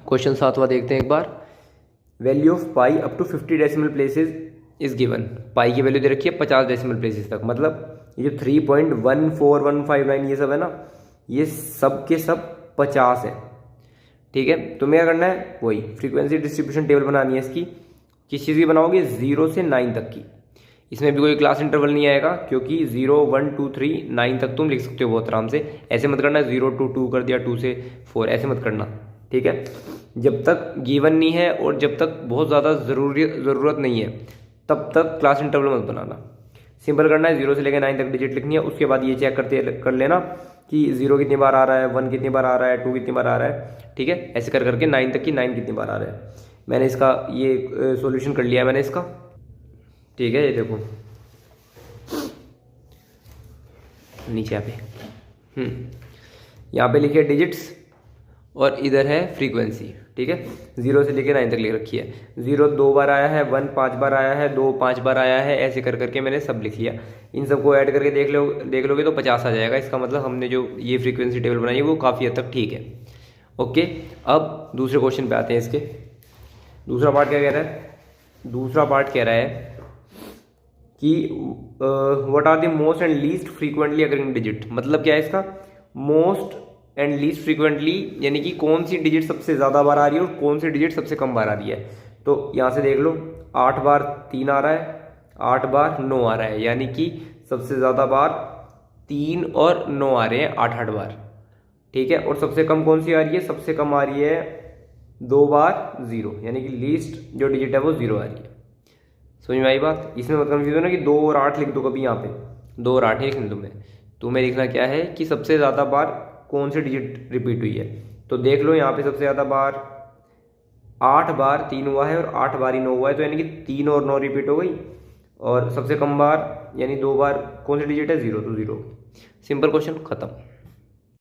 Question 7वां देखते हैं एक बार। Value of pi up to 50 decimal places is given. Pi की वैल्यू दे रखी है 50 डेसिमल प्लेसेस तक, मतलब ये जो 3.14159 ये सब है ना, ये सब के सब 50 है। ठीक है, तुम्हें क्या करना है, वही फ्रीक्वेंसी डिस्ट्रीब्यूशन टेबल बनानी है इसकी। किस चीज़ की बनाओगे, 0 से 9 तक की। इसमें भी कोई क्लास इंटरवल नहीं आएगा, क्योंकि 0 1 2 3 9 तक तुम लिख सकते हो बहुत आराम से। ऐसे मत करना 0 to 2 कर दिया, 2 से 4, ऐसे मत करना। ठीक है, जब तक गिवन नहीं है और जब तक बहुत ज़्यादा ज़रूरत नहीं है तब तक क्लास इंटरवल मत बनाना। सिंपल करना है, 0 से लेकर 9 तक डिजिट लिखनी है। उसके बाद ये चेक कर लेना कि 0 कितनी बार आ रहा है, 1 कितनी बार आ रहा है, 2 कितनी बार आ रहा है। ठीक है, ऐसे कर करके 9 तक की 9 कितनी बार आ रहा है। मैंने इसका ये सॉल्यूशन कर लिया है मैंने इसका। ठीक है, ये देखो नीचे यहाँ पे यहाँ पे लिखे डिजिट्स और इधर है फ्रीक्वेंसी। ठीक है, 0 से लेकर 9 तक लिख रखी है। 0 2 बार आया है, 1 5 बार आया है, 2 5 बार आया है, ऐसे कर करके मैंने सब लिख लिया। इन सबको ऐड करके देख लोगे तो 50 आ जाएगा। इसका मतलब हमने जो ये फ्रीक्वेंसी टेबल बनाई है वो काफ़ी हद तक ठीक है। ओके, अब दूसरे क्वेश्चन पे आते हैं इसके। दूसरा पार्ट क्या कह रहा है, दूसरा पार्ट कह रहा है कि what are the most and least frequently occurring digit. मतलब क्या है इसका, मोस्ट एंड लीस्ट फ्रीक्वेंटली यानी कि कौन सी डिजिट सबसे ज़्यादा बार आ रही है और कौन सी डिजिट सबसे कम बार आ रही है। तो यहाँ से देख लो, 8 बार 3 आ रहा है, 8 बार 9 आ रहा है, यानी कि सबसे ज़्यादा बार 3 और 9 आ रहे हैं, 8 बार। ठीक है, और सबसे कम कौन सी आ रही है, सबसे कम आ रही है 2 बार 0, यानी कि लीस्ट जो डिजिट है वो 0 आ रही है। समझ में आई बात। इसमें मत कंफ्यूज हो ना कि 2 और 8 लिख दो, कभी यहाँ पे 2 और 8 नहीं लिखना तुम्हें लिखना क्या है कि सबसे ज़्यादा बार कौन सी डिजिट रिपीट हुई है। तो देख लो यहाँ पे सबसे ज़्यादा बार 8 बार 3 हुआ है और 8 बार ही 9 हुआ है, तो यानी कि 3 और 9 रिपीट हो गई। और सबसे कम बार यानी 2 बार कौन सी डिजिट है, 0, तो 0। सिंपल क्वेश्चन खत्म।